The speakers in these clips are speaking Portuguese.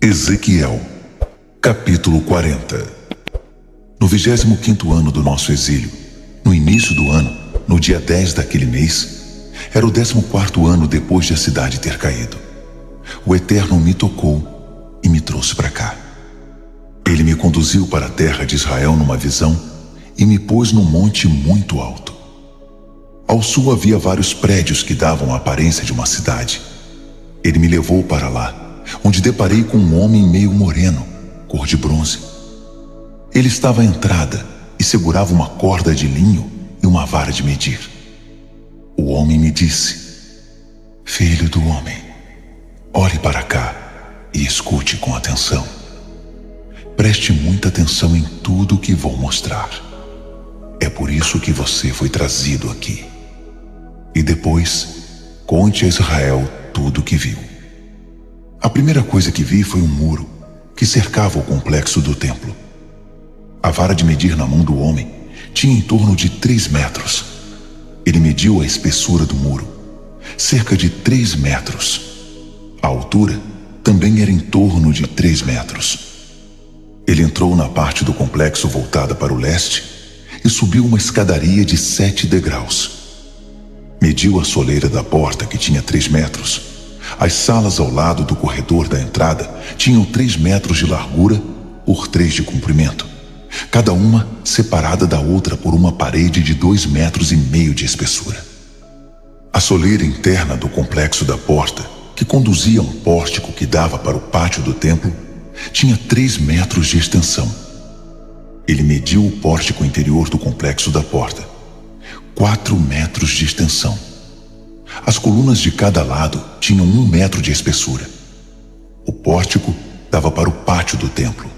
Ezequiel, capítulo 40. No 25º ano do nosso exílio, no início do ano, no dia 10 daquele mês, era o 14º ano depois de a cidade ter caído. O Eterno me tocou e me trouxe para cá. Ele me conduziu para a terra de Israel numa visão e me pôs num monte muito alto. Ao sul havia vários prédios que davam a aparência de uma cidade. Ele me levou para lá, onde deparei com um homem meio moreno, cor de bronze. Ele estava à entrada e segurava uma corda de linho e uma vara de medir. O homem me disse: Filho do homem, olhe para cá e escute com atenção. Preste muita atenção em tudo o que vou mostrar. É por isso que você foi trazido aqui. E depois, conte a Israel tudo o que viu. A primeira coisa que vi foi um muro que cercava o complexo do templo. A vara de medir na mão do homem tinha em torno de 3 metros. Ele mediu a espessura do muro, cerca de 3 metros. A altura também era em torno de 3 metros. Ele entrou na parte do complexo voltada para o leste e subiu uma escadaria de 7 degraus. Mediu a soleira da porta, que tinha 3 metros. As salas ao lado do corredor da entrada tinham 3 metros de largura por 3 de comprimento, cada uma separada da outra por uma parede de 2,5 metros de espessura. A soleira interna do complexo da porta, que conduzia a um pórtico que dava para o pátio do templo, tinha 3 metros de extensão. Ele mediu o pórtico interior do complexo da porta, 4 metros de extensão. As colunas de cada lado tinham 1 metro de espessura. O pórtico dava para o pátio do templo.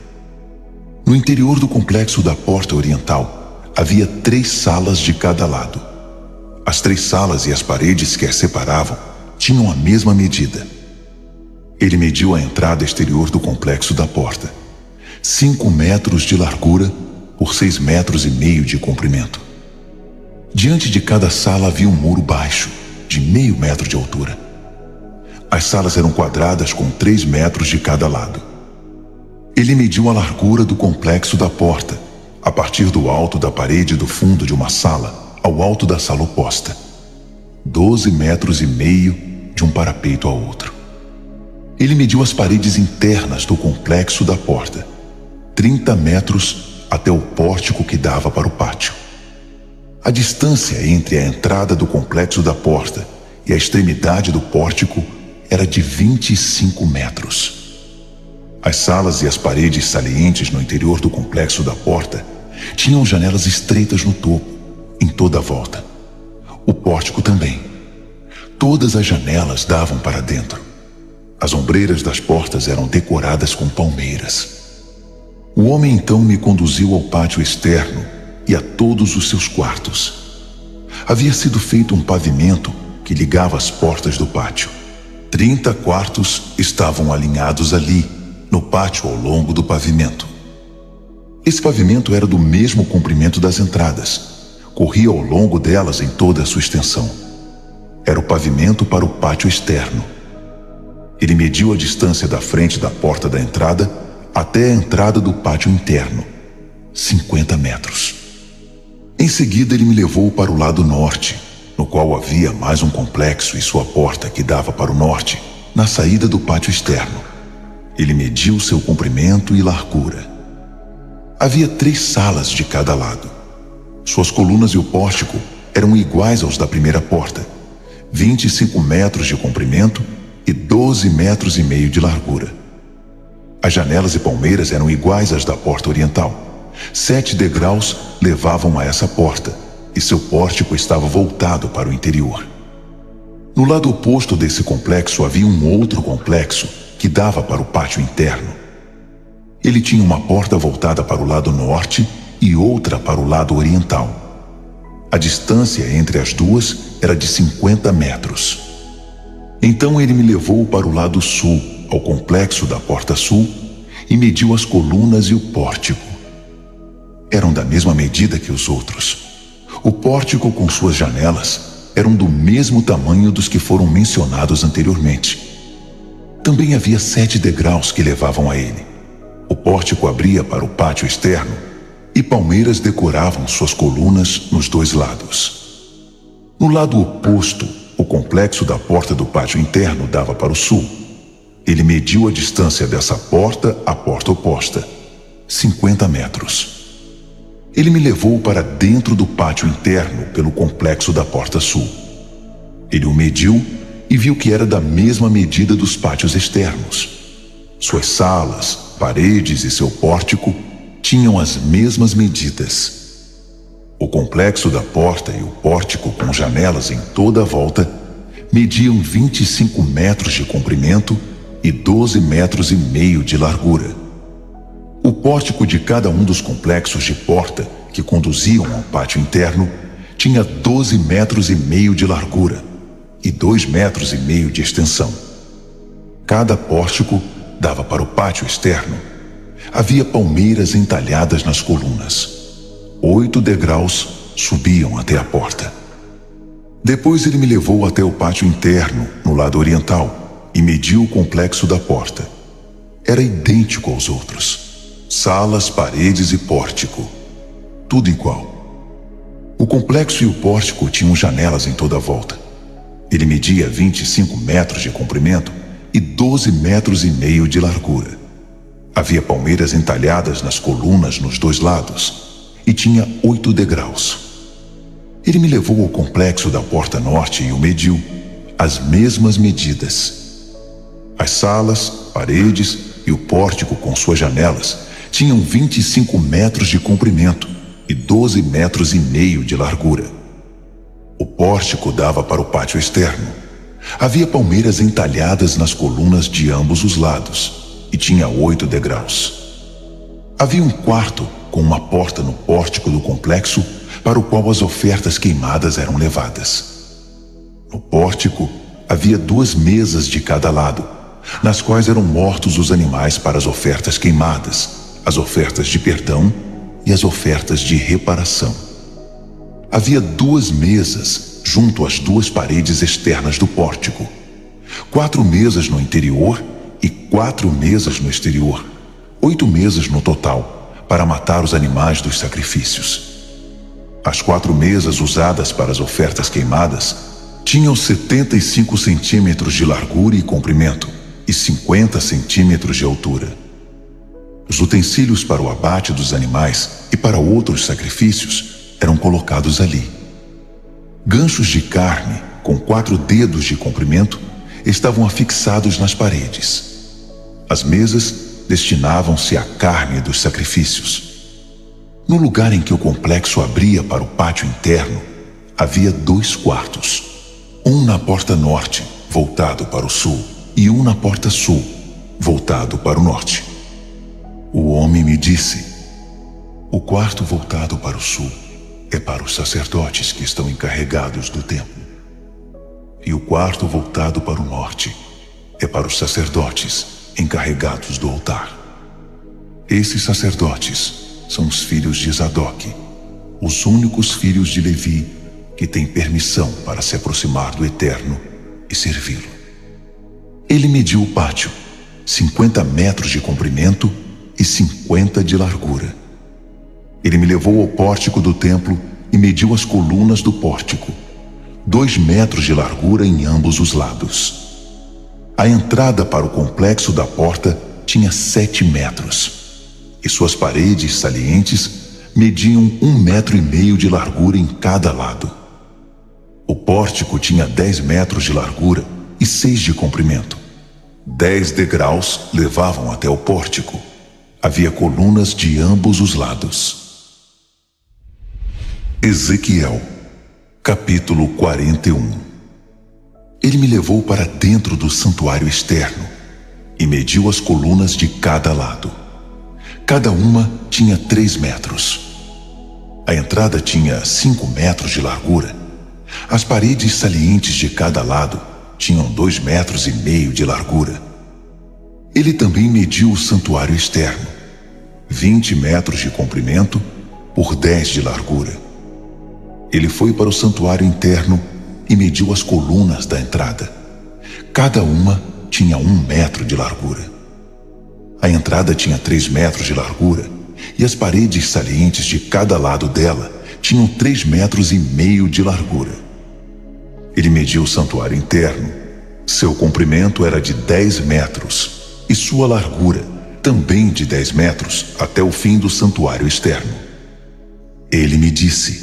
No interior do complexo da porta oriental, havia 3 salas de cada lado. As 3 salas e as paredes que as separavam tinham a mesma medida. Ele mediu a entrada exterior do complexo da porta, 5 metros de largura por 6,5 metros de comprimento. Diante de cada sala havia um muro baixo, de 0,5 metro de altura. As salas eram quadradas com 3 metros de cada lado. Ele mediu a largura do complexo da porta, a partir do alto da parede do fundo de uma sala ao alto da sala oposta, 12,5 metros de um parapeito ao outro. Ele mediu as paredes internas do complexo da porta, 30 metros até o pórtico que dava para o pátio. A distância entre a entrada do complexo da porta e a extremidade do pórtico era de 25 metros. As salas e as paredes salientes no interior do complexo da porta tinham janelas estreitas no topo, em toda a volta. O pórtico também. Todas as janelas davam para dentro. As ombreiras das portas eram decoradas com palmeiras. O homem então me conduziu ao pátio externo e a todos os seus quartos. Havia sido feito um pavimento que ligava as portas do pátio. 30 quartos estavam alinhados ali, no pátio ao longo do pavimento. Esse pavimento era do mesmo comprimento das entradas, corria ao longo delas em toda a sua extensão. Era o pavimento para o pátio externo. Ele mediu a distância da frente da porta da entrada até a entrada do pátio interno, 50 metros. Em seguida ele me levou para o lado norte, no qual havia mais um complexo e sua porta que dava para o norte, na saída do pátio externo. Ele mediu seu comprimento e largura. Havia 3 salas de cada lado. Suas colunas e o pórtico eram iguais aos da primeira porta, 25 metros de comprimento e 12,5 metros de largura. As janelas e palmeiras eram iguais às da porta oriental. 7 degraus levavam a essa porta, e seu pórtico estava voltado para o interior. No lado oposto desse complexo havia um outro complexo que dava para o pátio interno. Ele tinha uma porta voltada para o lado norte e outra para o lado oriental. A distância entre as duas era de 50 metros. Então ele me levou para o lado sul, ao complexo da porta sul, e mediu as colunas e o pórtico. Eram da mesma medida que os outros. O pórtico com suas janelas eram do mesmo tamanho dos que foram mencionados anteriormente. Também havia 7 degraus que levavam a ele. O pórtico abria para o pátio externo e palmeiras decoravam suas colunas nos 2 lados. No lado oposto, o complexo da porta do pátio interno dava para o sul. Ele mediu a distância dessa porta à porta oposta, 50 metros. Ele me levou para dentro do pátio interno pelo complexo da porta sul. Ele o mediu e viu que era da mesma medida dos pátios externos. Suas salas, paredes e seu pórtico tinham as mesmas medidas. O complexo da porta e o pórtico com janelas em toda a volta mediam 25 metros de comprimento e 12 metros e meio de largura. O pórtico de cada um dos complexos de porta que conduziam ao pátio interno tinha 12 metros e meio de largura e 2 metros e meio de extensão. Cada pórtico dava para o pátio externo. Havia palmeiras entalhadas nas colunas. 8 degraus subiam até a porta. Depois ele me levou até o pátio interno, no lado oriental, e mediu o complexo da porta. Era idêntico aos outros. Salas, paredes e pórtico. Tudo igual. O complexo e o pórtico tinham janelas em toda a volta. Ele media 25 metros de comprimento e 12 metros e meio de largura. Havia palmeiras entalhadas nas colunas nos 2 lados e tinha 8 degraus. Ele me levou ao complexo da porta norte e o mediu, as mesmas medidas. As salas, paredes e o pórtico com suas janelas tinham 25 metros de comprimento e 12 metros e meio de largura. O pórtico dava para o pátio externo. Havia palmeiras entalhadas nas colunas de ambos os lados e tinha 8 degraus. Havia um quarto com uma porta no pórtico do complexo para o qual as ofertas queimadas eram levadas. No pórtico havia 2 mesas de cada lado, nas quais eram mortos os animais para as ofertas queimadas, as ofertas de perdão e as ofertas de reparação. Havia 2 mesas junto às 2 paredes externas do pórtico, 4 mesas no interior e 4 mesas no exterior, 8 mesas no total, para matar os animais dos sacrifícios. As 4 mesas usadas para as ofertas queimadas tinham 75 centímetros de largura e comprimento e 50 centímetros de altura. Os utensílios para o abate dos animais e para outros sacrifícios eram colocados ali. Ganchos de carne com 4 dedos de comprimento estavam afixados nas paredes. As mesas destinavam-se à carne dos sacrifícios. No lugar em que o complexo abria para o pátio interno, havia 2 quartos. Um na porta norte, voltado para o sul, e um na porta sul, voltado para o norte. O homem me disse: o quarto voltado para o sul é para os sacerdotes que estão encarregados do templo. E o quarto voltado para o norte é para os sacerdotes encarregados do altar. Esses sacerdotes são os filhos de Zadok, os únicos filhos de Levi que têm permissão para se aproximar do Eterno e servi-lo. Ele mediu o pátio, 50 metros de comprimento e 50 de largura. Ele me levou ao pórtico do templo e mediu as colunas do pórtico, 2 metros de largura em ambos os lados. A entrada para o complexo da porta tinha 7 metros, e suas paredes salientes mediam 1,5 metros de largura em cada lado. O pórtico tinha 10 metros de largura e 6 de comprimento. 10 degraus levavam até o pórtico. Havia colunas de ambos os lados. Ezequiel, capítulo 41. Ele me levou para dentro do santuário externo e mediu as colunas de cada lado. Cada uma tinha 3 metros. A entrada tinha 5 metros de largura. As paredes salientes de cada lado tinham 2,5 metros de largura. Ele também mediu o santuário externo, 20 metros de comprimento por 10 de largura. Ele foi para o santuário interno e mediu as colunas da entrada. Cada uma tinha 1 metro de largura. A entrada tinha 3 metros de largura e as paredes salientes de cada lado dela tinham 3,5 metros de largura. Ele mediu o santuário interno. Seu comprimento era de 10 metros e sua largura também de 10 metros até o fim do santuário externo. Ele me disse: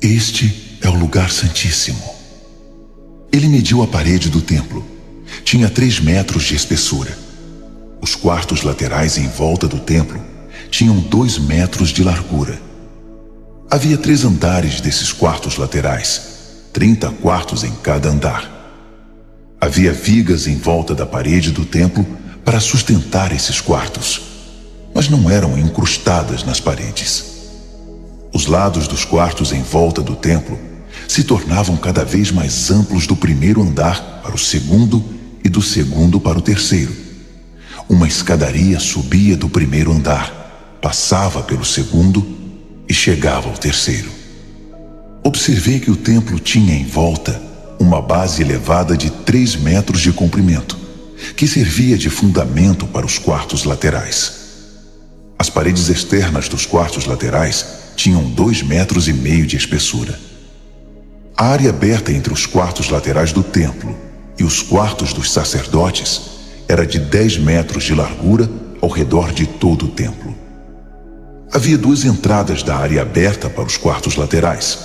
"Este é o lugar santíssimo." Ele mediu a parede do templo. Tinha 3 metros de espessura. Os quartos laterais em volta do templo tinham 2 metros de largura. Havia 3 andares desses quartos laterais, 30 quartos em cada andar. Havia vigas em volta da parede do templo para sustentar esses quartos, mas não eram incrustadas nas paredes. Os lados dos quartos em volta do templo se tornavam cada vez mais amplos do primeiro andar para o segundo e do segundo para o terceiro. Uma escadaria subia do primeiro andar, passava pelo segundo e chegava ao terceiro. Observei que o templo tinha em volta uma base elevada de 3 metros de comprimento, que servia de fundamento para os quartos laterais. As paredes externas dos quartos laterais tinham 2,5 metros de espessura. A área aberta entre os quartos laterais do templo e os quartos dos sacerdotes era de 10 metros de largura ao redor de todo o templo. Havia 2 entradas da área aberta para os quartos laterais,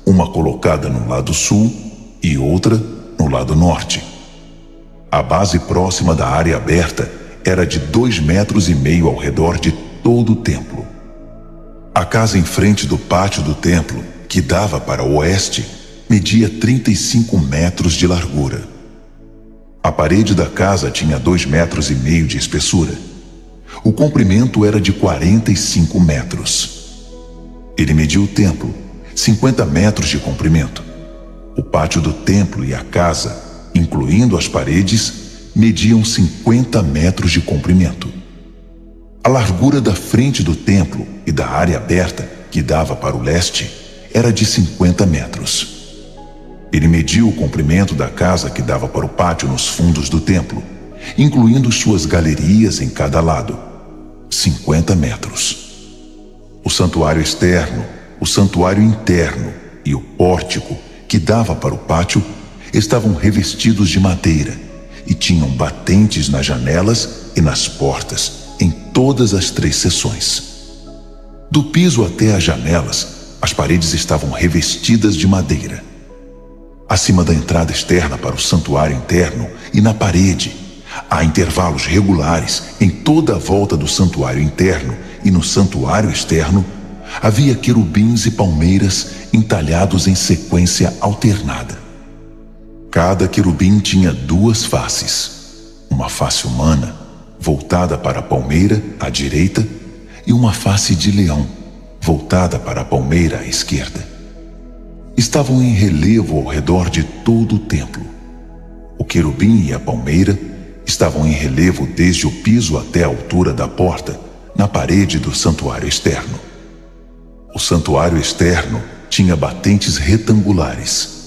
uma colocada no lado sul e outra no lado norte. A base próxima da área aberta era de 2,5 metros ao redor de todo o templo. A casa em frente do pátio do templo, que dava para o oeste, media 35 metros de largura. A parede da casa tinha 2,5 metros de espessura. O comprimento era de 45 metros. Ele mediu o templo, 50 metros de comprimento. O pátio do templo e a casa, incluindo as paredes, mediam 50 metros de comprimento. A largura da frente do templo e da área aberta, que dava para o leste, era de 50 metros. Ele mediu o comprimento da casa que dava para o pátio nos fundos do templo, incluindo suas galerias em cada lado, 50 metros. O santuário externo, o santuário interno e o pórtico que dava para o pátio estavam revestidos de madeira e tinham batentes nas janelas e nas portas em todas as 3 seções. Do piso até as janelas, as paredes estavam revestidas de madeira. Acima da entrada externa para o santuário interno e na parede, há intervalos regulares em toda a volta do santuário interno e no santuário externo, havia querubins e palmeiras entalhados em sequência alternada. Cada querubim tinha 2 faces, uma face humana, voltada para a palmeira à direita, e uma face de leão, voltada para a palmeira à esquerda. Estavam em relevo ao redor de todo o templo. O querubim e a palmeira estavam em relevo desde o piso até a altura da porta, na parede do santuário externo. O santuário externo tinha batentes retangulares.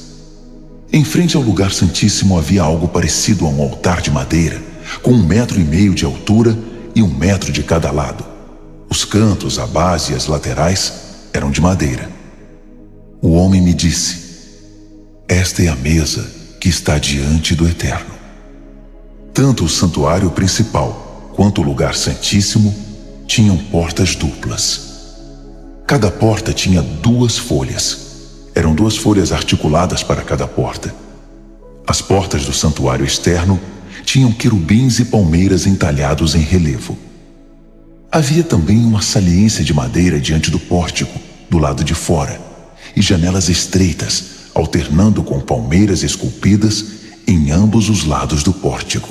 Em frente ao lugar santíssimo havia algo parecido a um altar de madeira, com 1,5 metros de altura e 1 metro de cada lado. Os cantos, a base e as laterais eram de madeira. O homem me disse: "Esta é a mesa que está diante do Eterno." Tanto o santuário principal quanto o lugar santíssimo tinham portas duplas. Cada porta tinha 2 folhas. Eram 2 folhas articuladas para cada porta. As portas do santuário externo tinham querubins e palmeiras entalhados em relevo. Havia também uma saliência de madeira diante do pórtico, do lado de fora, e janelas estreitas, alternando com palmeiras esculpidas em ambos os lados do pórtico.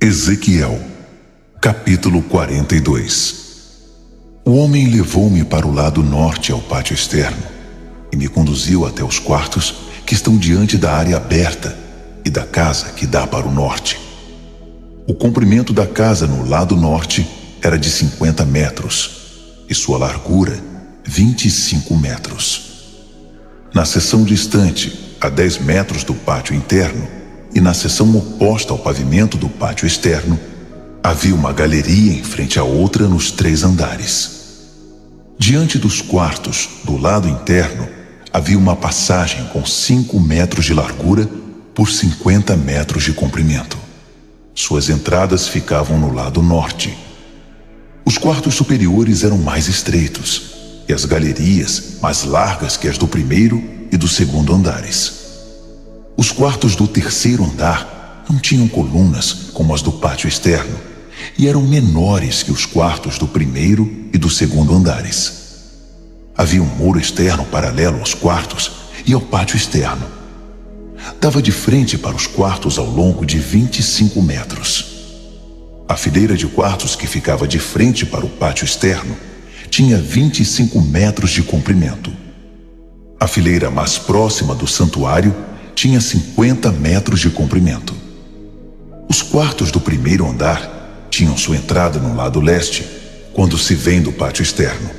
Ezequiel, capítulo 42. O homem levou-me para o lado norte ao pátio externo e me conduziu até os quartos que estão diante da área aberta e da casa que dá para o norte. O comprimento da casa no lado norte era de 50 metros e sua largura 25 metros. Na seção distante, a 10 metros do pátio interno e na seção oposta ao pavimento do pátio externo, havia uma galeria em frente à outra nos 3 andares. Diante dos quartos, do lado interno, havia uma passagem com 5 metros de largura por 50 metros de comprimento. Suas entradas ficavam no lado norte. Os quartos superiores eram mais estreitos e as galerias mais largas que as do primeiro e do segundo andares. Os quartos do terceiro andar não tinham colunas como as do pátio externo e eram menores que os quartos do primeiro e do segundo andares. Havia um muro externo paralelo aos quartos e ao pátio externo. Dava de frente para os quartos ao longo de 25 metros. A fileira de quartos que ficava de frente para o pátio externo tinha 25 metros de comprimento. A fileira mais próxima do santuário tinha 50 metros de comprimento. Os quartos do primeiro andar tinham sua entrada no lado leste, quando se vem do pátio externo.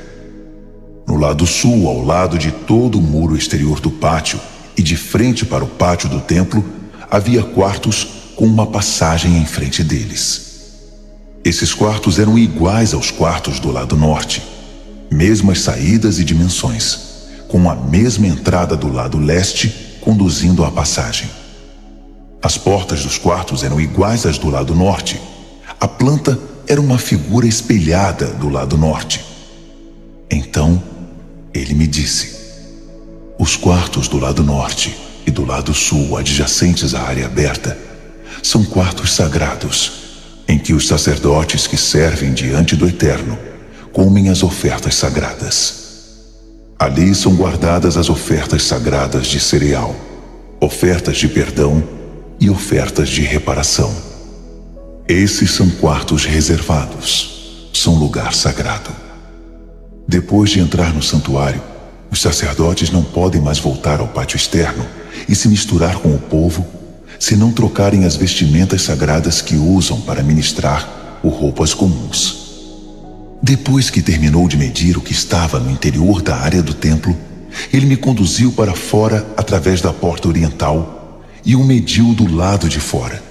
No lado sul, ao lado de todo o muro exterior do pátio e de frente para o pátio do templo, havia quartos com uma passagem em frente deles. Esses quartos eram iguais aos quartos do lado norte, mesmas saídas e dimensões, com a mesma entrada do lado leste conduzindo à passagem. As portas dos quartos eram iguais às do lado norte. A planta era uma figura espelhada do lado norte. Então, ele me disse: os quartos do lado norte e do lado sul, adjacentes à área aberta, são quartos sagrados, em que os sacerdotes que servem diante do Eterno comem as ofertas sagradas. Ali são guardadas as ofertas sagradas de cereal, ofertas de perdão e ofertas de reparação. Esses são quartos reservados, são lugar sagrado. Depois de entrar no santuário, os sacerdotes não podem mais voltar ao pátio externo e se misturar com o povo, se não trocarem as vestimentas sagradas que usam para ministrar por roupas comuns. Depois que terminou de medir o que estava no interior da área do templo, ele me conduziu para fora através da porta oriental e o mediu do lado de fora.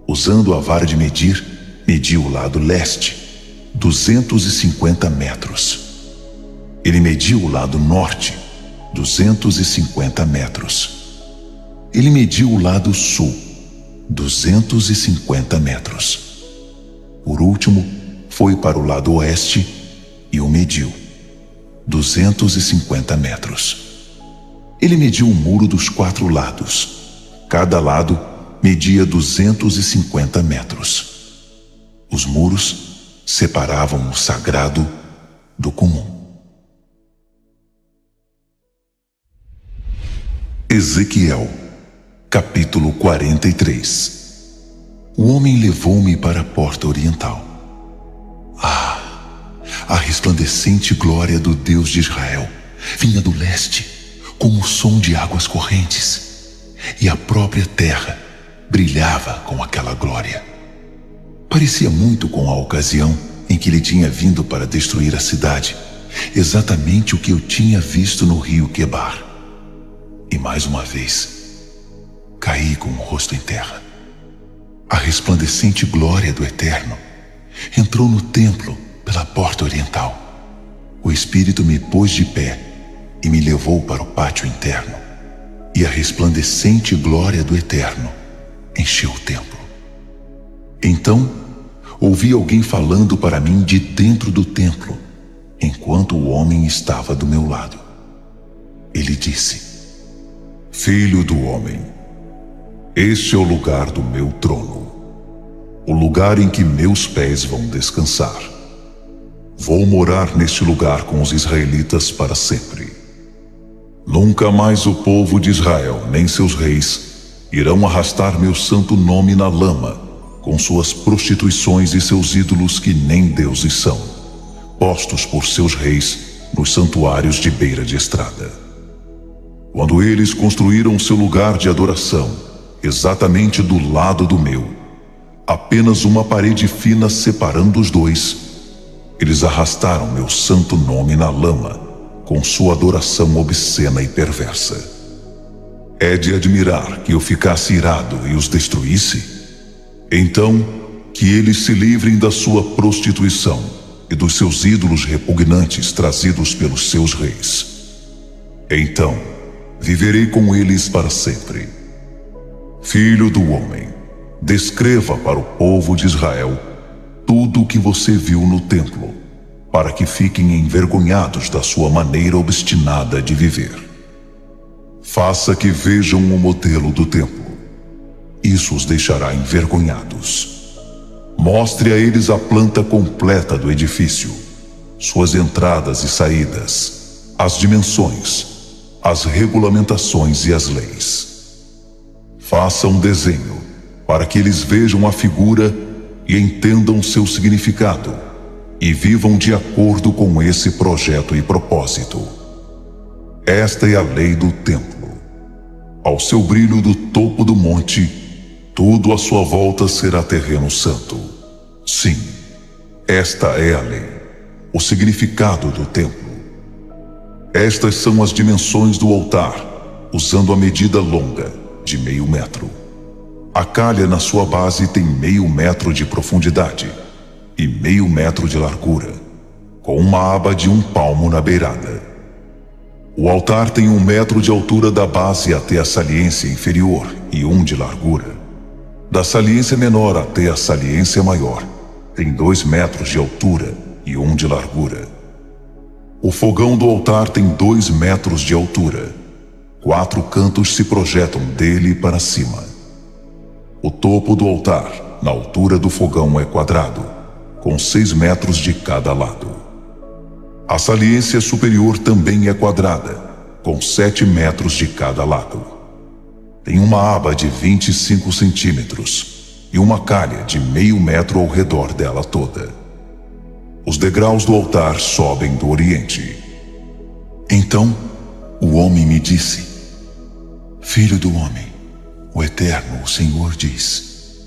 Usando a vara de medir, mediu o lado leste, 250 metros. Ele mediu o lado norte, 250 metros. Ele mediu o lado sul, 250 metros. Por último, foi para o lado oeste e o mediu, 250 metros. Ele mediu o muro dos 4 lados. Cada lado media 250 metros. Os muros separavam o sagrado do comum. Ezequiel, capítulo 43. O homem levou-me para a porta oriental. A resplandecente glória do Deus de Israel vinha do leste, como o som de águas correntes, e a própria terra brilhava com aquela glória. Parecia muito com a ocasião em que ele tinha vindo para destruir a cidade, exatamente o que eu tinha visto no rio Quebar. E mais uma vez, caí com o rosto em terra. A resplandecente glória do Eterno entrou no templo pela porta oriental. O Espírito me pôs de pé e me levou para o pátio interno, e a resplandecente glória do Eterno encheu o templo. Então, ouvi alguém falando para mim de dentro do templo, enquanto o homem estava do meu lado. Ele disse: Filho do homem, este é o lugar do meu trono, o lugar em que meus pés vão descansar. Vou morar neste lugar com os israelitas para sempre. Nunca mais o povo de Israel, nem seus reis, irão arrastar meu santo nome na lama, com suas prostituições e seus ídolos que nem deuses são, postos por seus reis nos santuários de beira de estrada. Quando eles construíram seu lugar de adoração, exatamente do lado do meu, apenas uma parede fina separando os dois, eles arrastaram meu santo nome na lama, com sua adoração obscena e perversa. É de admirar que eu ficasse irado e os destruísse? Então, que eles se livrem da sua prostituição e dos seus ídolos repugnantes trazidos pelos seus reis. Então, viverei com eles para sempre. Filho do homem, descreva para o povo de Israel tudo o que você viu no templo, para que fiquem envergonhados da sua maneira obstinada de viver. Faça que vejam o modelo do templo. Isso os deixará envergonhados. Mostre a eles a planta completa do edifício, suas entradas e saídas, as dimensões, as regulamentações e as leis. Faça um desenho para que eles vejam a figura e entendam seu significado e vivam de acordo com esse projeto e propósito. Esta é a lei do templo. Ao seu brilho do topo do monte, tudo à sua volta será terreno santo. Sim, esta é a lei, o significado do templo. Estas são as dimensões do altar, usando a medida longa, de 0,5 metro. A calha na sua base tem 0,5 metro de profundidade e 0,5 metro de largura, com uma aba de 1 palmo na beirada. O altar tem 1 metro de altura da base até a saliência inferior e 1 de largura. Da saliência menor até a saliência maior, tem 2 metros de altura e 1 de largura. O fogão do altar tem 2 metros de altura. 4 cantos se projetam dele para cima. O topo do altar, na altura do fogão, é quadrado, com 6 metros de cada lado. A saliência superior também é quadrada, com 7 metros de cada lado. Tem uma aba de 25 centímetros e uma calha de 0,5 metro ao redor dela toda. Os degraus do altar sobem do oriente. Então, o homem me disse: Filho do homem, o Eterno, o Senhor, diz: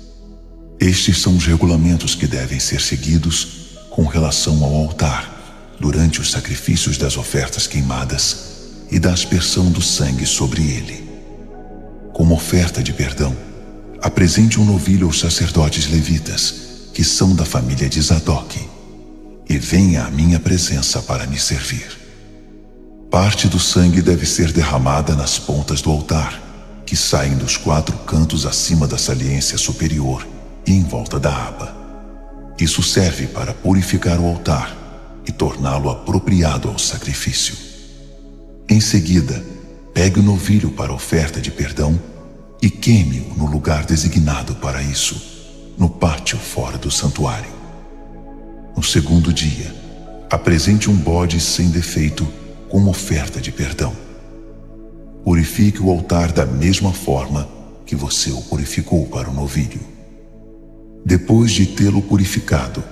estes são os regulamentos que devem ser seguidos com relação ao altar durante os sacrifícios das ofertas queimadas e da aspersão do sangue sobre ele. Como oferta de perdão, apresente um novilho aos sacerdotes levitas, que são da família de Zadoque, e venha à minha presença para me servir. Parte do sangue deve ser derramada nas pontas do altar, que saem dos 4 cantos acima da saliência superior e em volta da aba. Isso serve para purificar o altar e torná-lo apropriado ao sacrifício. Em seguida, pegue o novilho para a oferta de perdão e queime-o no lugar designado para isso, no pátio fora do santuário. No segundo dia, apresente um bode sem defeito como oferta de perdão. Purifique o altar da mesma forma que você o purificou para o novilho. Depois de tê-lo purificado,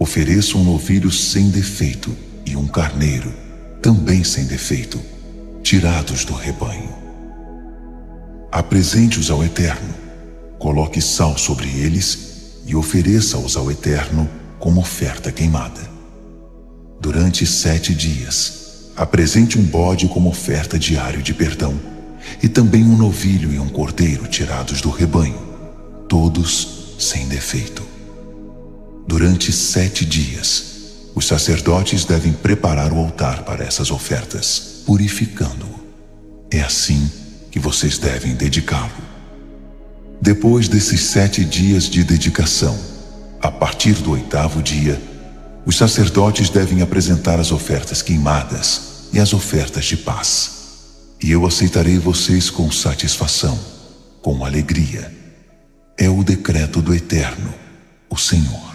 ofereça um novilho sem defeito e um carneiro, também sem defeito, tirados do rebanho. Apresente-os ao Eterno, coloque sal sobre eles e ofereça-os ao Eterno como oferta queimada. Durante 7 dias, apresente um bode como oferta diária de perdão e também um novilho e um cordeiro tirados do rebanho, todos sem defeito. Durante 7 dias, os sacerdotes devem preparar o altar para essas ofertas, purificando-o. É assim que vocês devem dedicá-lo. Depois desses 7 dias de dedicação, a partir do 8º dia, os sacerdotes devem apresentar as ofertas queimadas e as ofertas de paz. E eu aceitarei vocês com satisfação, com alegria. É o decreto do Eterno, o Senhor.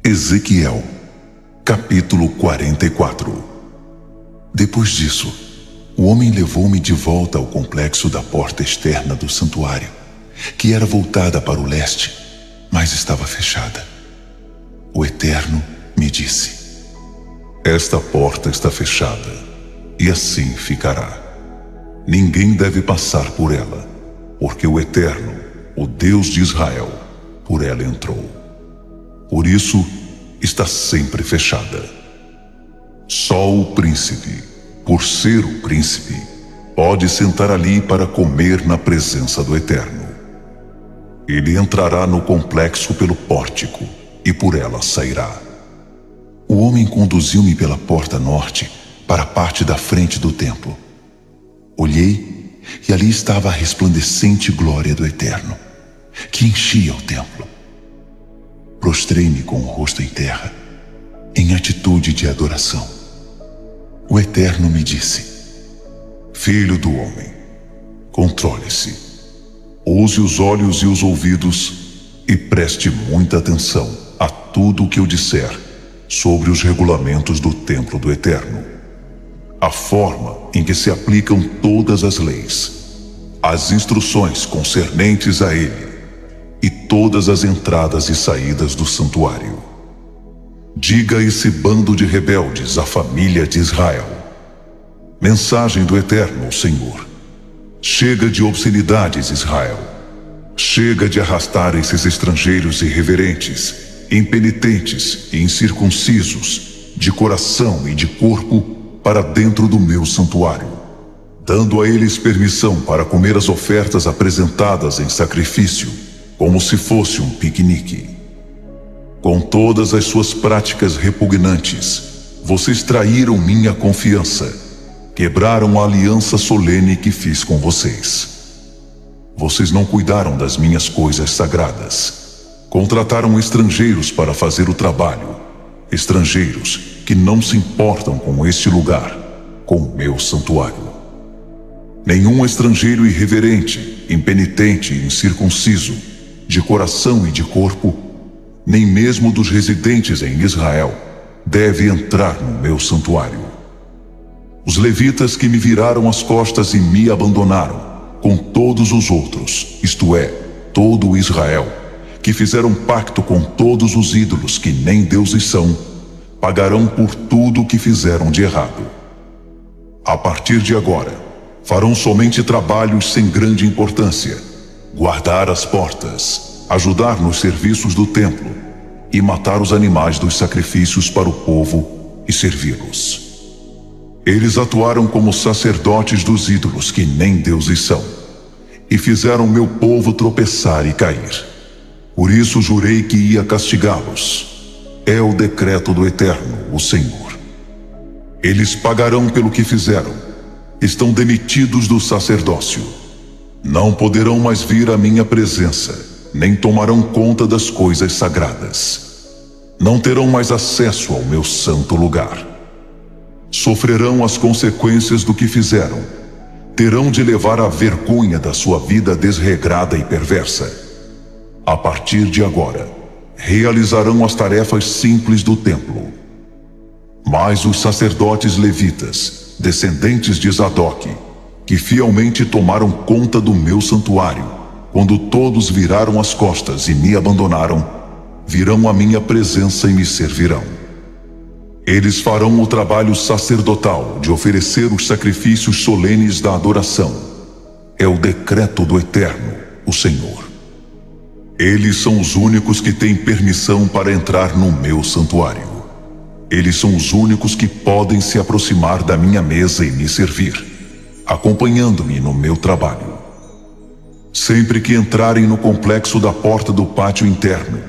Ezequiel, capítulo 44. Depois disso, o homem levou-me de volta ao complexo da porta externa do santuário, que era voltada para o leste, mas estava fechada. O Eterno me disse: esta porta está fechada, e assim ficará. Ninguém deve passar por ela, porque o Eterno, o Deus de Israel, por ela entrou. Por isso, está sempre fechada. Só o príncipe, por ser o príncipe, pode sentar ali para comer na presença do Eterno. Ele entrará no complexo pelo pórtico e por ela sairá. O homem conduziu-me pela porta norte para a parte da frente do templo. Olhei e ali estava a resplandecente glória do Eterno, que enchia o templo. Prostrei-me com o rosto em terra, em atitude de adoração. O Eterno me disse: Filho do homem, controle-se, use os olhos e os ouvidos e preste muita atenção a tudo o que eu disser sobre os regulamentos do templo do Eterno, a forma em que se aplicam todas as leis, as instruções concernentes a ele e todas as entradas e saídas do santuário. Diga a esse bando de rebeldes, a família de Israel: mensagem do Eterno, o Senhor. Chega de obscenidades, Israel. Chega de arrastar esses estrangeiros irreverentes, impenitentes e incircuncisos, de coração e de corpo, para dentro do meu santuário, dando a eles permissão para comer as ofertas apresentadas em sacrifício, como se fosse um piquenique. Com todas as suas práticas repugnantes, vocês traíram minha confiança, quebraram a aliança solene que fiz com vocês. Vocês não cuidaram das minhas coisas sagradas, contrataram estrangeiros para fazer o trabalho, estrangeiros que não se importam com este lugar, com o meu santuário. Nenhum estrangeiro irreverente, impenitente e incircunciso, de coração e de corpo, nem mesmo dos residentes em Israel, deve entrar no meu santuário. Os levitas que me viraram as costas e me abandonaram, com todos os outros, isto é, todo Israel, que fizeram pacto com todos os ídolos que nem deuses são, pagarão por tudo o que fizeram de errado. A partir de agora, farão somente trabalhos sem grande importância: guardar as portas, ajudar nos serviços do templo e matar os animais dos sacrifícios para o povo e servi-los. Eles atuaram como sacerdotes dos ídolos que nem deuses são, e fizeram meu povo tropeçar e cair. Por isso jurei que ia castigá-los. É o decreto do Eterno, o Senhor. Eles pagarão pelo que fizeram. Estão demitidos do sacerdócio. Não poderão mais vir à minha presença, nem tomarão conta das coisas sagradas. Não terão mais acesso ao meu santo lugar. Sofrerão as consequências do que fizeram. Terão de levar a vergonha da sua vida desregrada e perversa. A partir de agora, realizarão as tarefas simples do templo. Mas os sacerdotes levitas, descendentes de Zadok, que fielmente tomaram conta do meu santuário, quando todos viraram as costas e me abandonaram, virão à minha presença e me servirão. Eles farão o trabalho sacerdotal de oferecer os sacrifícios solenes da adoração. É o decreto do Eterno, o Senhor. Eles são os únicos que têm permissão para entrar no meu santuário. Eles são os únicos que podem se aproximar da minha mesa e me servir, acompanhando-me no meu trabalho. Sempre que entrarem no complexo da porta do pátio interno,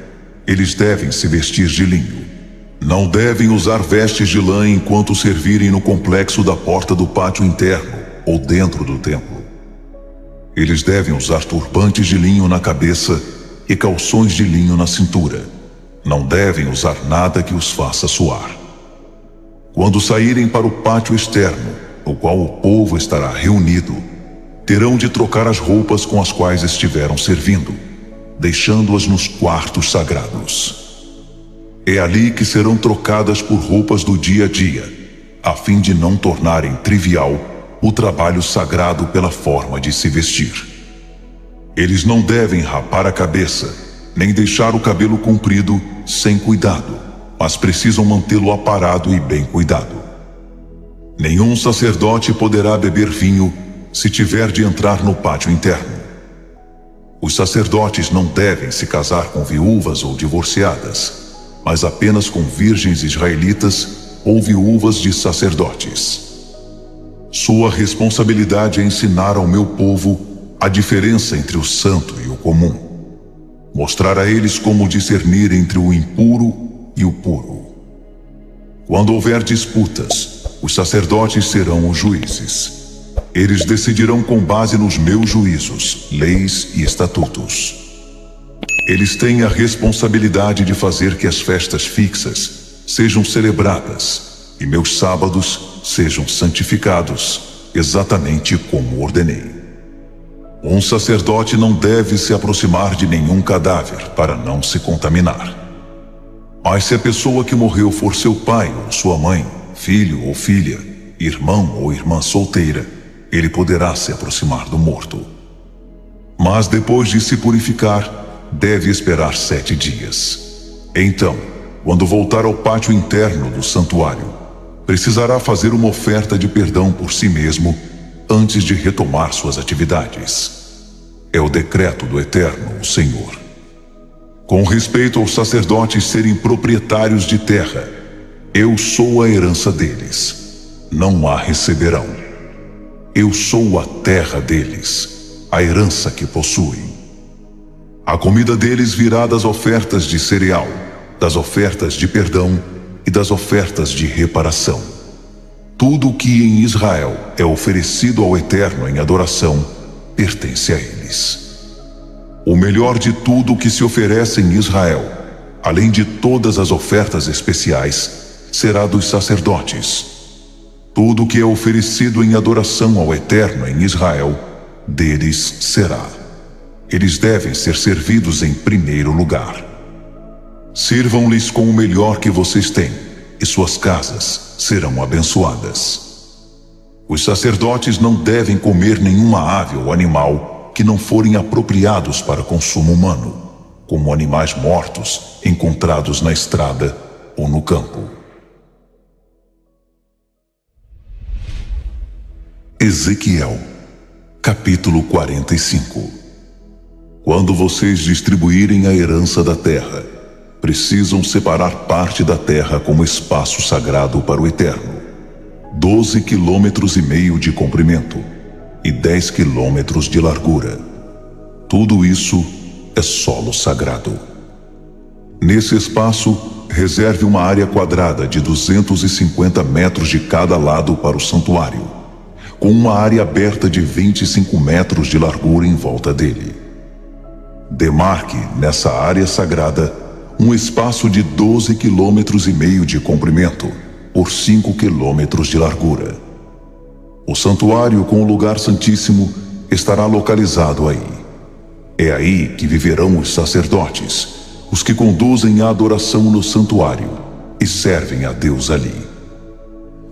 eles devem se vestir de linho. Não devem usar vestes de lã enquanto servirem no complexo da porta do pátio interno ou dentro do templo. Eles devem usar turbantes de linho na cabeça e calções de linho na cintura. Não devem usar nada que os faça suar. Quando saírem para o pátio externo, no qual o povo estará reunido, terão de trocar as roupas com as quais estiveram servindo, deixando-as nos quartos sagrados. É ali que serão trocadas por roupas do dia a dia, a fim de não tornarem trivial o trabalho sagrado pela forma de se vestir. Eles não devem rapar a cabeça, nem deixar o cabelo comprido sem cuidado, mas precisam mantê-lo aparado e bem cuidado. Nenhum sacerdote poderá beber vinho se tiver de entrar no pátio interno. Os sacerdotes não devem se casar com viúvas ou divorciadas, mas apenas com virgens israelitas ou viúvas de sacerdotes. Sua responsabilidade é ensinar ao meu povo a diferença entre o santo e o comum. Mostrar a eles como discernir entre o impuro e o puro. Quando houver disputas, os sacerdotes serão os juízes. Eles decidirão com base nos meus juízos, leis e estatutos. Eles têm a responsabilidade de fazer que as festas fixas sejam celebradas e meus sábados sejam santificados, exatamente como ordenei. Um sacerdote não deve se aproximar de nenhum cadáver para não se contaminar. Mas se a pessoa que morreu for seu pai ou sua mãe, filho ou filha, irmão ou irmã solteira, ele poderá se aproximar do morto. Mas depois de se purificar, deve esperar 7 dias. Então, quando voltar ao pátio interno do santuário, precisará fazer uma oferta de perdão por si mesmo antes de retomar suas atividades. É o decreto do Eterno, o Senhor. Com respeito aos sacerdotes serem proprietários de terra, eu sou a herança deles. Não a receberão. Eu sou a terra deles, a herança que possuem. A comida deles virá das ofertas de cereal, das ofertas de perdão e das ofertas de reparação. Tudo o que em Israel é oferecido ao Eterno em adoração pertence a eles. O melhor de tudo o que se oferece em Israel, além de todas as ofertas especiais, será dos sacerdotes. Tudo o que é oferecido em adoração ao Eterno em Israel, deles será. Eles devem ser servidos em primeiro lugar. Sirvam-lhes com o melhor que vocês têm, e suas casas serão abençoadas. Os sacerdotes não devem comer nenhuma ave ou animal que não forem apropriados para consumo humano, como animais mortos encontrados na estrada ou no campo. Ezequiel, capítulo 45. Quando vocês distribuírem a herança da terra, precisam separar parte da terra como espaço sagrado para o Eterno. 12,5 quilômetros de comprimento e 10 quilômetros de largura. Tudo isso é solo sagrado. Nesse espaço, reserve uma área quadrada de 250 metros de cada lado para o santuário, com uma área aberta de 25 metros de largura em volta dele. Demarque, nessa área sagrada, um espaço de 12,5 quilômetros de comprimento por 5 quilômetros de largura. O santuário com o lugar santíssimo estará localizado aí. É aí que viverão os sacerdotes, os que conduzem a adoração no santuário e servem a Deus ali.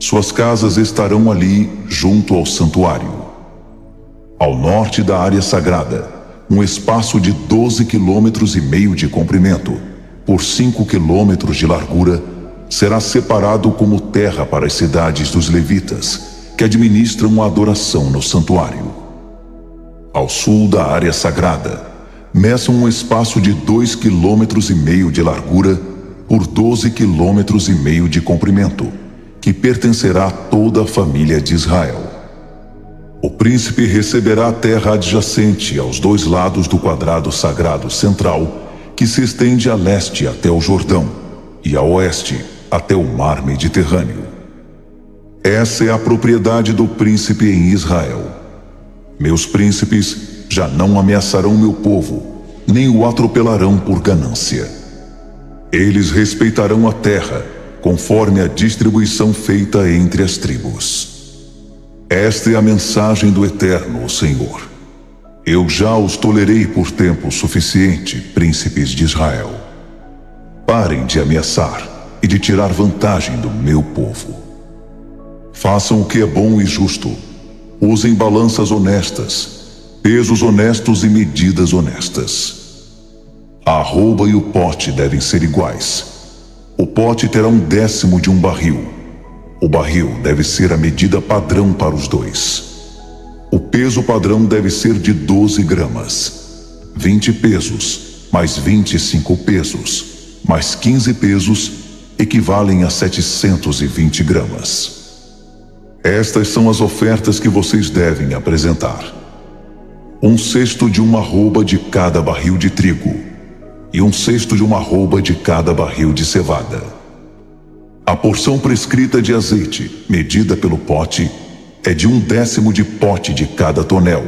Suas casas estarão ali junto ao santuário. Ao norte da área sagrada, um espaço de 12,5 quilômetros de comprimento por 5 quilômetros de largura será separado como terra para as cidades dos levitas, que administram a adoração no santuário. Ao sul da área sagrada, meçam um espaço de 2,5 quilômetros de largura por 12,5 quilômetros de comprimento, que pertencerá a toda a família de Israel. O príncipe receberá a terra adjacente aos 2 lados do quadrado sagrado central, que se estende a leste até o Jordão e a oeste até o mar Mediterrâneo. Essa é a propriedade do príncipe em Israel. Meus príncipes já não ameaçarão meu povo, nem o atropelarão por ganância. Eles respeitarão a terra, conforme a distribuição feita entre as tribos. Esta é a mensagem do Eterno, o Senhor. Eu já os tolerei por tempo suficiente, príncipes de Israel. Parem de ameaçar e de tirar vantagem do meu povo. Façam o que é bom e justo. Usem balanças honestas, pesos honestos e medidas honestas. A arroba e o pote devem ser iguais. O pote terá 1/10 de um barril. O barril deve ser a medida padrão para os dois. O peso padrão deve ser de 12 gramas. 20 pesos, mais 25 pesos, mais 15 pesos, equivalem a 720 gramas. Estas são as ofertas que vocês devem apresentar: 1/6 de uma arroba de cada barril de trigo, e 1/6 de uma arroba de cada barril de cevada. A porção prescrita de azeite, medida pelo pote, é de 1/10 de pote de cada tonel,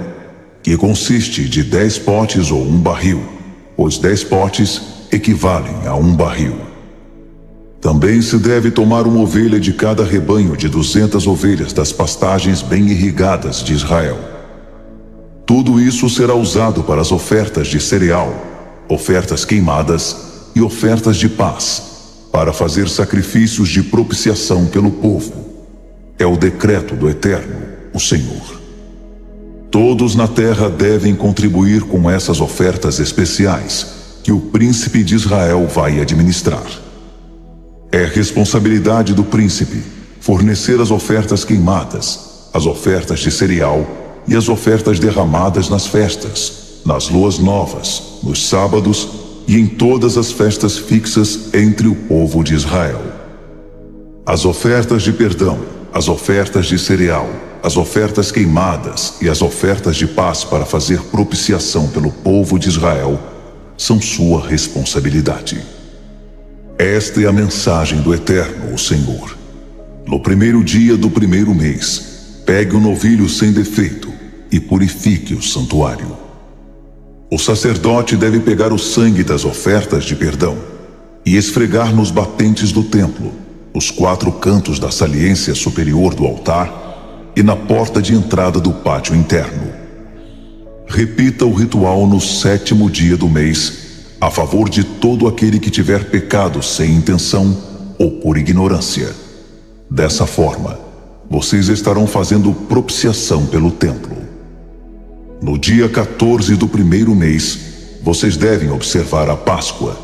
que consiste de 10 potes ou 1 barril, pois 10 potes equivalem a 1 barril. Também se deve tomar uma ovelha de cada rebanho de 200 ovelhas das pastagens bem irrigadas de Israel. Tudo isso será usado para as ofertas de cereal, ofertas queimadas e ofertas de paz, para fazer sacrifícios de propiciação pelo povo. É o decreto do Eterno, o Senhor. Todos na terra devem contribuir com essas ofertas especiais que o príncipe de Israel vai administrar. É responsabilidade do príncipe fornecer as ofertas queimadas, as ofertas de cereal e as ofertas derramadas nas festas, nas luas novas, nos sábados e em todas as festas fixas entre o povo de Israel. As ofertas de perdão, as ofertas de cereal, as ofertas queimadas e as ofertas de paz para fazer propiciação pelo povo de Israel são sua responsabilidade. Esta é a mensagem do Eterno, o Senhor. No primeiro dia do primeiro mês, pegue um novilho sem defeito e purifique o santuário. O sacerdote deve pegar o sangue das ofertas de perdão e esfregar nos batentes do templo, nos 4 cantos da saliência superior do altar e na porta de entrada do pátio interno. Repita o ritual no 7º dia do mês, a favor de todo aquele que tiver pecado sem intenção ou por ignorância. Dessa forma, vocês estarão fazendo propiciação pelo templo. No dia 14 do primeiro mês, vocês devem observar a Páscoa,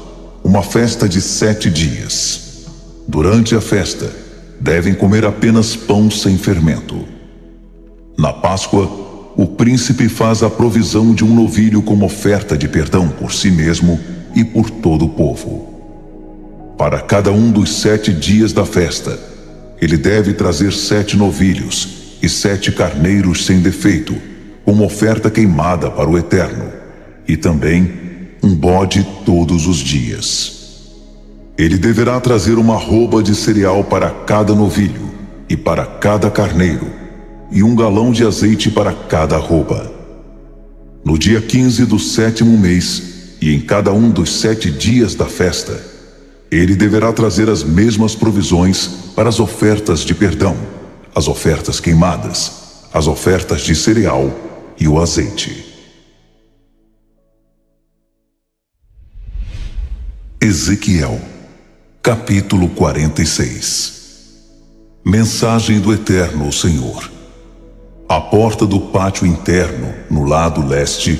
uma festa de 7 dias. Durante a festa, devem comer apenas pão sem fermento. Na Páscoa, o príncipe faz a provisão de um novilho como oferta de perdão por si mesmo e por todo o povo. Para cada um dos 7 dias da festa, ele deve trazer 7 novilhos e 7 carneiros sem defeito, como oferta queimada para o Eterno, e também um bode todos os dias. Ele deverá trazer uma arroba de cereal para cada novilho e para cada carneiro, e 1 galão de azeite para cada arroba. No dia 15 do 7º mês, e em cada um dos 7 dias da festa, ele deverá trazer as mesmas provisões para as ofertas de perdão, as ofertas queimadas, as ofertas de cereal e o azeite. Ezequiel, capítulo 46. Mensagem do Eterno, o Senhor. A porta do pátio interno, no lado leste,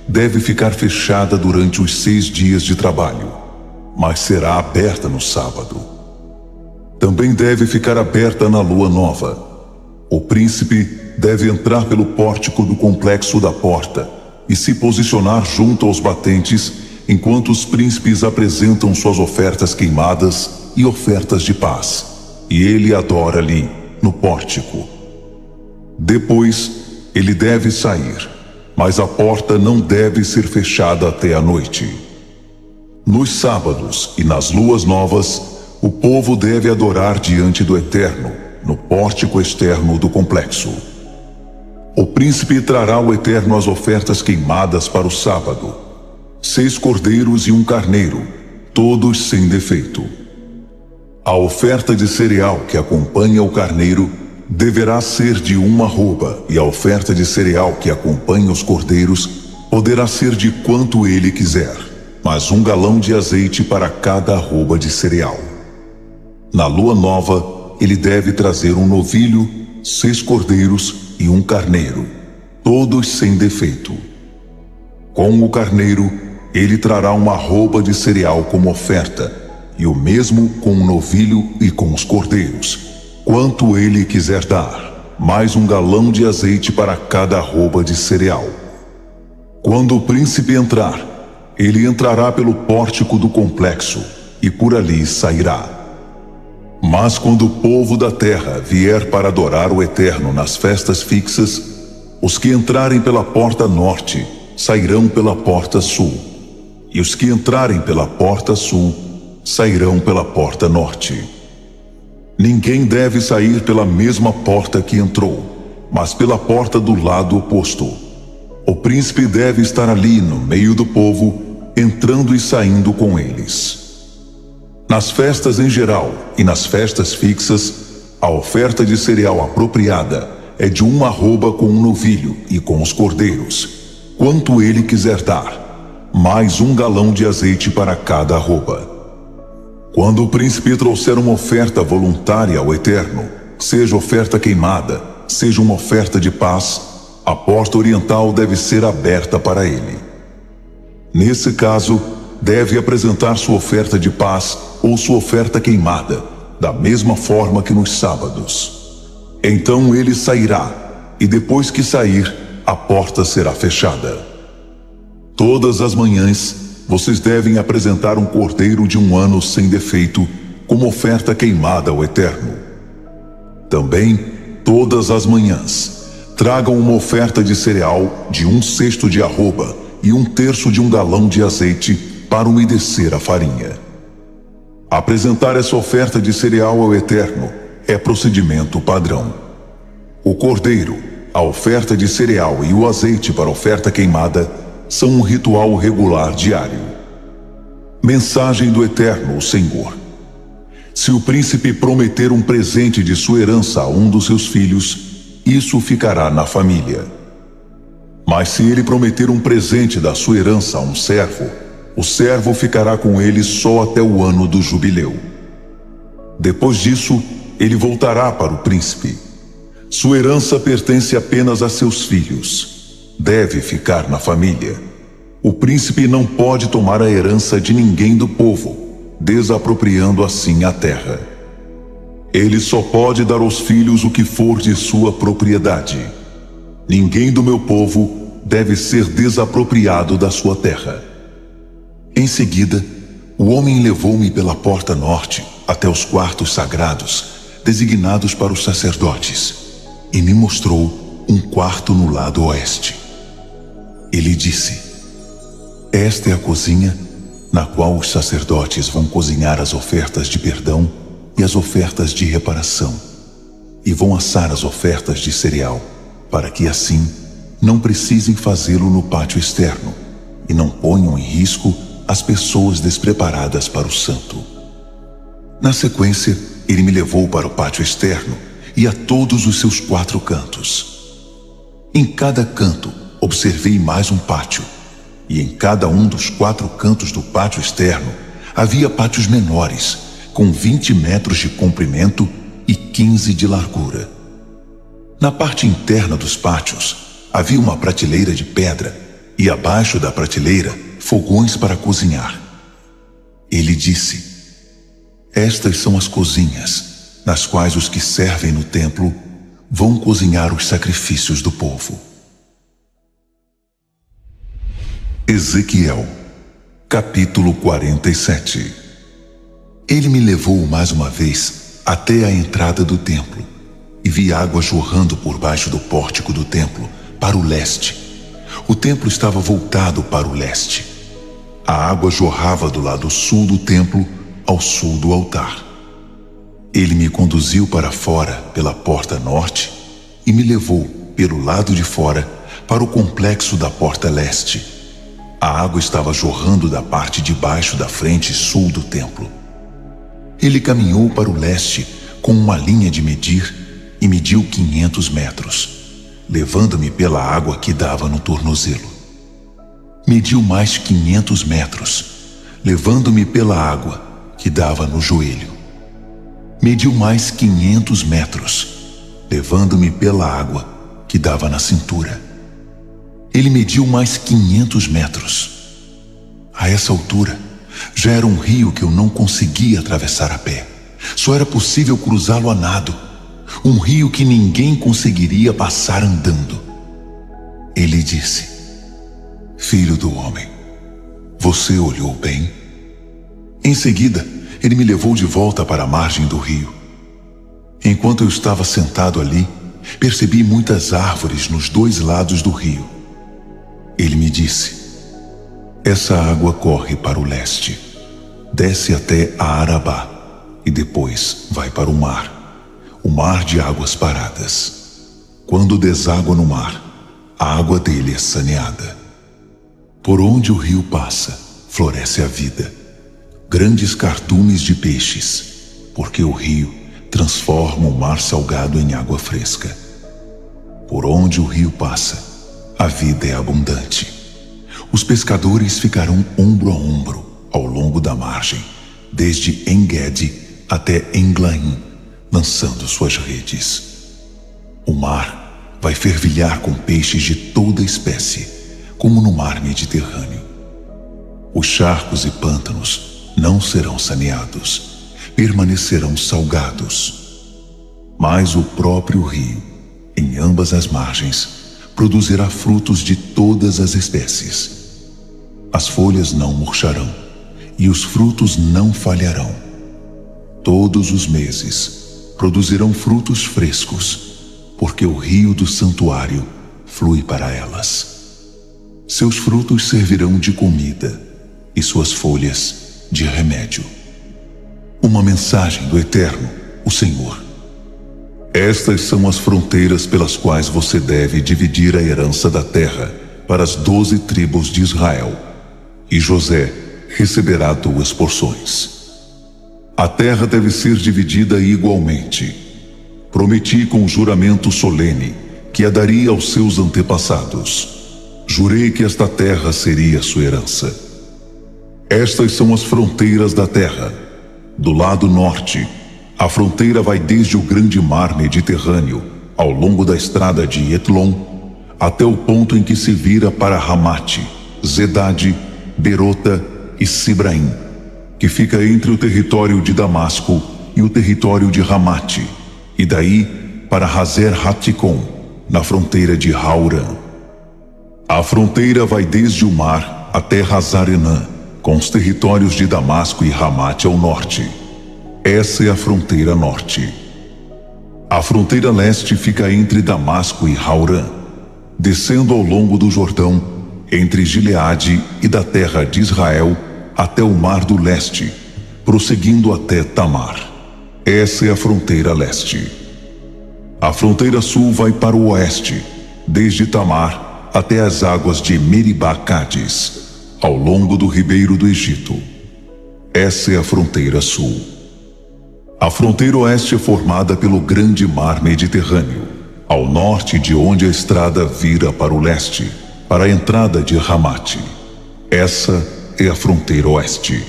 deve ficar fechada durante os 6 dias de trabalho, mas será aberta no sábado. Também deve ficar aberta na lua nova. O príncipe deve entrar pelo pórtico do complexo da porta e se posicionar junto aos batentes enquanto os príncipes apresentam suas ofertas queimadas e ofertas de paz, e ele adora ali, no pórtico. Depois, ele deve sair, mas a porta não deve ser fechada até a noite. Nos sábados e nas luas novas, o povo deve adorar diante do Eterno, no pórtico externo do complexo. O príncipe trará ao Eterno as ofertas queimadas para o sábado: 6 cordeiros e 1 carneiro, todos sem defeito. A oferta de cereal que acompanha o carneiro deverá ser de 1 arroba, e a oferta de cereal que acompanha os cordeiros poderá ser de quanto ele quiser, mas 1 galão de azeite para cada arroba de cereal. Na lua nova, ele deve trazer um novilho, 6 cordeiros e 1 carneiro, todos sem defeito. Com o carneiro, ele trará uma arroba de cereal como oferta, e o mesmo com o novilho e com os cordeiros, quanto ele quiser dar, mais 1 galão de azeite para cada arroba de cereal. Quando o príncipe entrar, ele entrará pelo pórtico do complexo e por ali sairá. Mas quando o povo da terra vier para adorar o Eterno nas festas fixas, os que entrarem pela porta norte sairão pela porta sul, e os que entrarem pela porta sul sairão pela porta norte. Ninguém deve sair pela mesma porta que entrou, mas pela porta do lado oposto. O príncipe deve estar ali no meio do povo, entrando e saindo com eles. Nas festas em geral e nas festas fixas, a oferta de cereal apropriada é de 1 arroba com um novilho e com os cordeiros, quanto ele quiser dar, mais 1 galão de azeite para cada arroba. Quando o príncipe trouxer uma oferta voluntária ao Eterno, seja oferta queimada, seja uma oferta de paz, a porta oriental deve ser aberta para ele. Nesse caso, deve apresentar sua oferta de paz ou sua oferta queimada, da mesma forma que nos sábados. Então ele sairá, e depois que sair, a porta será fechada. Todas as manhãs, vocês devem apresentar um cordeiro de 1 ano sem defeito, como oferta queimada ao Eterno. Também, todas as manhãs, tragam uma oferta de cereal de 1/6 de arroba e 1/3 de 1 galão de azeite para umedecer a farinha. Apresentar essa oferta de cereal ao Eterno é procedimento padrão. O cordeiro, a oferta de cereal e o azeite para oferta queimada são um ritual regular diário. Mensagem do Eterno, o Senhor. Se o príncipe prometer um presente de sua herança a um dos seus filhos, isso ficará na família. Mas se ele prometer um presente da sua herança a um servo, o servo ficará com ele só até o ano do jubileu. Depois disso, ele voltará para o príncipe. Sua herança pertence apenas a seus filhos. Deve ficar na família. O príncipe não pode tomar a herança de ninguém do povo, desapropriando assim a terra. Ele só pode dar aos filhos o que for de sua propriedade. Ninguém do meu povo deve ser desapropriado da sua terra. Em seguida, o homem levou-me pela porta norte até os quartos sagrados, designados para os sacerdotes, e me mostrou um quarto no lado oeste. Ele disse: esta é a cozinha na qual os sacerdotes vão cozinhar as ofertas de perdão e as ofertas de reparação, e vão assar as ofertas de cereal, para que assim não precisem fazê-lo no pátio externo e não ponham em risco as pessoas despreparadas para o santo. Na sequência, ele me levou para o pátio externo e a todos os seus 4 cantos. Em cada canto, observei mais um pátio, e em cada um dos 4 cantos do pátio externo havia pátios menores, com 20 metros de comprimento e 15 de largura. Na parte interna dos pátios, havia uma prateleira de pedra, e abaixo da prateleira, fogões para cozinhar. Ele disse: estas são as cozinhas, nas quais os que servem no templo vão cozinhar os sacrifícios do povo. Ezequiel, capítulo 47. Ele me levou mais uma vez até a entrada do templo, e vi água jorrando por baixo do pórtico do templo, para o leste. O templo estava voltado para o leste. A água jorrava do lado sul do templo, ao sul do altar. Ele me conduziu para fora pela porta norte e me levou pelo lado de fora para o complexo da porta leste. A água estava jorrando da parte de baixo da frente sul do templo. Ele caminhou para o leste com uma linha de medir e mediu 500 metros, levando-me pela água que dava no tornozelo. Mediu mais 500 metros, levando-me pela água que dava no joelho. Mediu mais 500 metros, levando-me pela água que dava na cintura. Ele mediu mais 500 metros. A essa altura, já era um rio que eu não conseguia atravessar a pé. Só era possível cruzá-lo a nado. Um rio que ninguém conseguiria passar andando. Ele disse: filho do homem, você olhou bem? Em seguida, ele me levou de volta para a margem do rio. Enquanto eu estava sentado ali, percebi muitas árvores nos dois lados do rio. Ele me disse: essa água corre para o leste, desce até a Arabá e depois vai para o mar de águas paradas. Quando deságua no mar, a água dele é saneada. Por onde o rio passa, floresce a vida. Grandes cardumes de peixes, porque o rio transforma o mar salgado em água fresca. Por onde o rio passa, a vida é abundante. Os pescadores ficarão ombro a ombro ao longo da margem, desde En-Gedi até Englaim, lançando suas redes. O mar vai fervilhar com peixes de toda espécie, como no mar Mediterrâneo. Os charcos e pântanos não serão saneados, permanecerão salgados. Mas o próprio rio, em ambas as margens, produzirá frutos de todas as espécies. As folhas não murcharão e os frutos não falharão. Todos os meses produzirão frutos frescos, porque o rio do santuário flui para elas. Seus frutos servirão de comida e suas folhas de remédio. Uma mensagem do Eterno, o Senhor. Estas são as fronteiras pelas quais você deve dividir a herança da terra para as 12 tribos de Israel, e José receberá 2 porções. A terra deve ser dividida igualmente. Prometi com juramento solene que a daria aos seus antepassados. Jurei que esta terra seria sua herança. Estas são as fronteiras da terra. Do lado norte, a fronteira vai desde o grande mar Mediterrâneo, ao longo da estrada de Etlon, até o ponto em que se vira para Ramate, Zedade, Berota e Sibraim, que fica entre o território de Damasco e o território de Ramate, e daí para Hazer Haticon, na fronteira de Haurã. A fronteira vai desde o mar até Hazarenã, com os territórios de Damasco e Ramate ao norte. Essa é a fronteira norte. A fronteira leste fica entre Damasco e Haurã, descendo ao longo do Jordão, entre Gileade e da terra de Israel até o mar do leste, prosseguindo até Tamar. Essa é a fronteira leste. A fronteira sul vai para o oeste, desde Tamar até as águas de Meribá-Cádiz, ao longo do ribeiro do Egito. Essa é a fronteira sul. A fronteira oeste é formada pelo grande mar Mediterrâneo, ao norte de onde a estrada vira para o leste, para a entrada de Ramate. Essa é a fronteira oeste.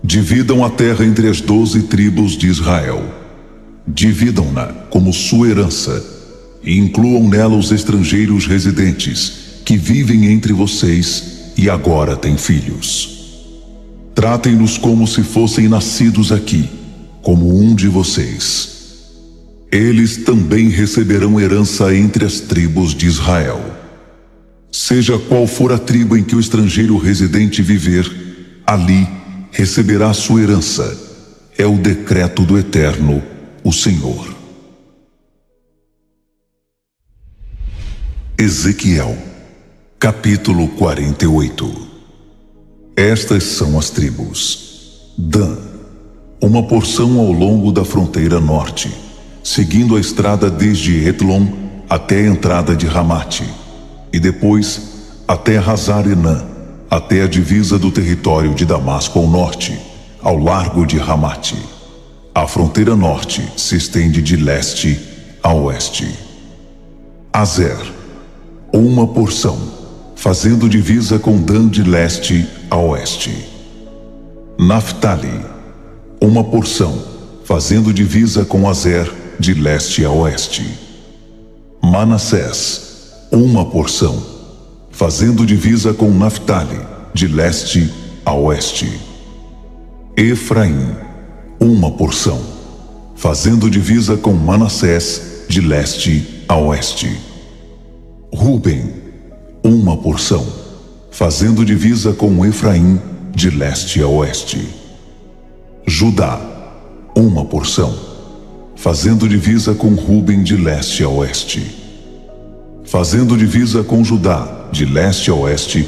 Dividam a terra entre as 12 tribos de Israel. Dividam-na como sua herança e incluam nela os estrangeiros residentes que vivem entre vocês e agora têm filhos. Tratem-nos como se fossem nascidos aqui, como um de vocês. Eles também receberão herança entre as tribos de Israel. Seja qual for a tribo em que o estrangeiro residente viver, ali receberá sua herança. É o decreto do Eterno, o Senhor. Ezequiel, capítulo 48. Estas são as tribos. Dan, uma porção ao longo da fronteira norte, seguindo a estrada desde Etlon até a entrada de Ramate, e depois até Hazarenã, até a divisa do território de Damasco ao norte, ao largo de Ramate. A fronteira norte se estende de leste a oeste. Azer, uma porção, fazendo divisa com Dan de leste a oeste. Naphtali, uma porção, fazendo divisa com Azer de leste a oeste. Manassés, uma porção, fazendo divisa com Naphtali de leste a oeste. Efraim, uma porção, fazendo divisa com Manassés de leste a oeste. Ruben, uma porção, fazendo divisa com Efraim de leste a oeste. Judá, uma porção, fazendo divisa com Ruben de leste a oeste. Fazendo divisa com Judá, de leste a oeste,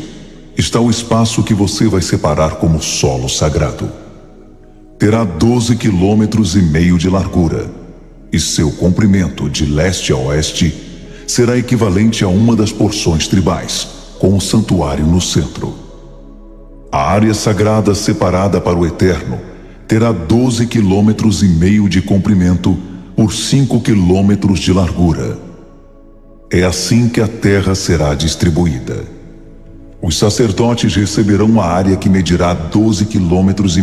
está o espaço que você vai separar como solo sagrado. Terá 12,5 quilômetros de largura, e seu comprimento, de leste a oeste, será equivalente a uma das porções tribais, com o santuário no centro. A área sagrada separada para o Eterno terá 12,5 quilômetros de comprimento por 5 quilômetros de largura. É assim que a terra será distribuída. Os sacerdotes receberão a área que medirá 12,5 quilômetros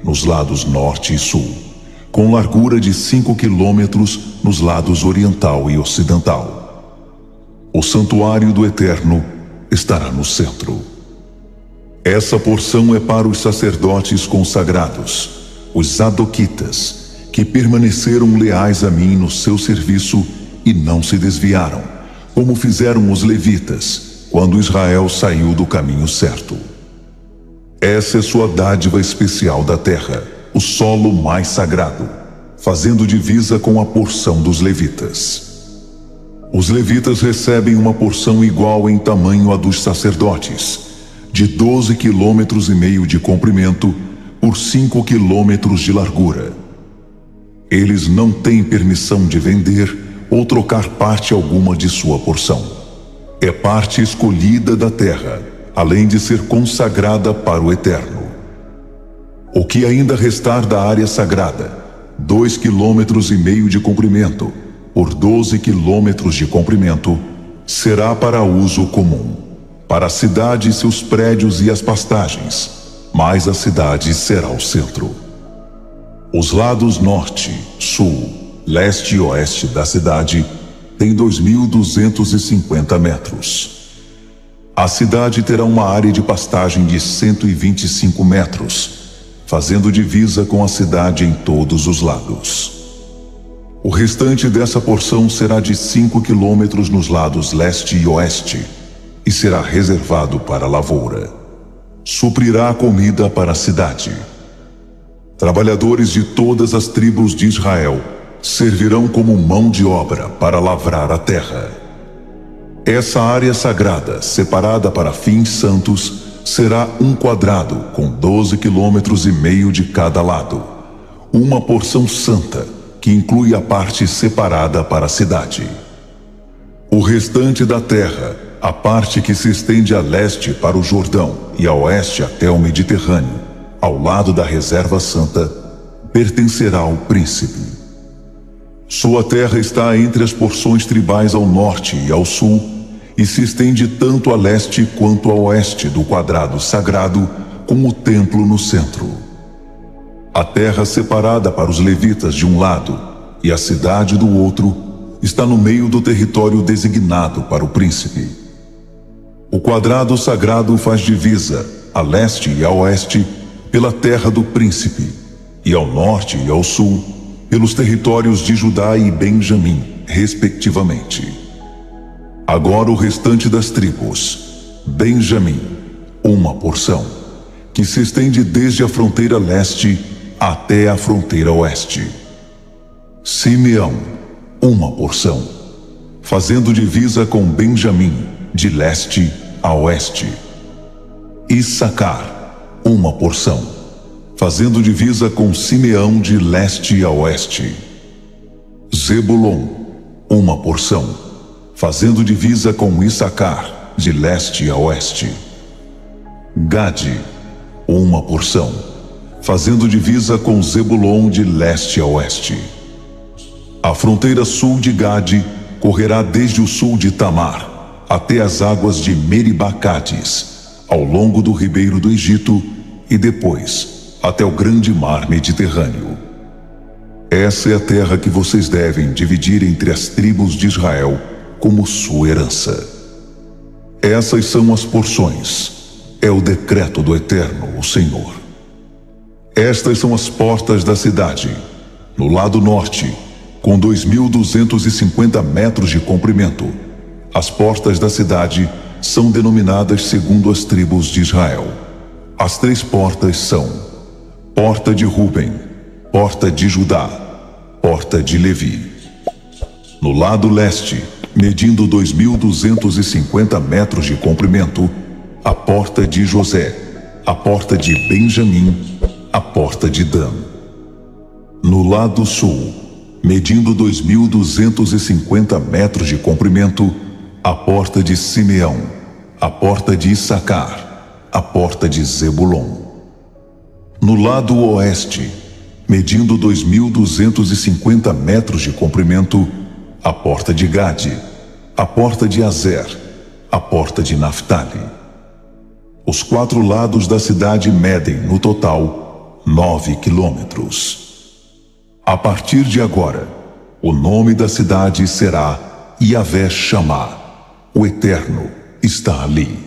nos lados norte e sul, com largura de 5 quilômetros nos lados oriental e ocidental. O santuário do Eterno estará no centro. Essa porção é para os sacerdotes consagrados, os Zadoquitas, que permaneceram leais a mim no seu serviço e não se desviaram, como fizeram os levitas, quando Israel saiu do caminho certo. Essa é sua dádiva especial da terra, o solo mais sagrado, fazendo divisa com a porção dos levitas. Os levitas recebem uma porção igual em tamanho à dos sacerdotes, de 12,5 quilômetros de comprimento por 5 quilômetros de largura. Eles não têm permissão de vender ou trocar parte alguma de sua porção. É parte escolhida da terra, além de ser consagrada para o Eterno. O que ainda restar da área sagrada, 2,5 quilômetros de comprimento por 12 quilômetros de comprimento, será para uso comum, para a cidade e seus prédios e as pastagens, mas a cidade será o centro. Os lados norte, sul, leste e oeste da cidade têm 2.250 metros. A cidade terá uma área de pastagem de 125 metros, fazendo divisa com a cidade em todos os lados. O restante dessa porção será de 5 quilômetros nos lados leste e oeste, e será reservado para a lavoura. Suprirá a comida para a cidade. Trabalhadores de todas as tribos de Israel servirão como mão de obra para lavrar a terra. Essa área sagrada, separada para fins santos, será um quadrado com 12,5 quilômetros de cada lado. Uma porção santa, que inclui a parte separada para a cidade. O restante da terra, a parte que se estende a leste para o Jordão e a oeste até o Mediterrâneo, ao lado da reserva santa, pertencerá ao príncipe. Sua terra está entre as porções tribais ao norte e ao sul, e se estende tanto a leste quanto a oeste do quadrado sagrado, com o templo no centro. A terra separada para os levitas de um lado e a cidade do outro está no meio do território designado para o príncipe. O quadrado sagrado faz divisa, a leste e a oeste, pela terra do príncipe, e ao norte e ao sul, pelos territórios de Judá e Benjamim, respectivamente. Agora o restante das tribos: Benjamim, uma porção, que se estende desde a fronteira leste até a fronteira oeste. Simeão, uma porção, fazendo divisa com Benjamim, de leste a oeste. Issacar, uma porção, fazendo divisa com Simeão, de leste a oeste. Zebulon, uma porção, fazendo divisa com Issacar, de leste a oeste. Gade, uma porção, fazendo divisa com Zebulon, de leste a oeste. A fronteira sul de Gade correrá desde o sul de Tamar até as águas de Meribá-Cádiz, ao longo do ribeiro do Egito, e depois até o grande mar Mediterrâneo. Essa é a terra que vocês devem dividir entre as tribos de Israel como sua herança. Essas são as porções. É o decreto do Eterno, o Senhor. Estas são as portas da cidade. No lado norte, com 2.250 metros de comprimento, as portas da cidade são denominadas segundo as tribos de Israel. As 3 portas são: porta de Ruben, porta de Judá, porta de Levi. No lado leste, medindo 2.250 metros de comprimento, a porta de José, a porta de Benjamim, a porta de Dan. No lado sul, medindo 2.250 metros de comprimento, a porta de Simeão, a porta de Issacar, a porta de Zebulon. No lado oeste, medindo 2.250 metros de comprimento, a porta de Gade, a porta de Azer, a porta de Naftali. Os 4 lados da cidade medem, no total, 9 quilômetros. A partir de agora, o nome da cidade será Yahvé Shammah. O Eterno está ali.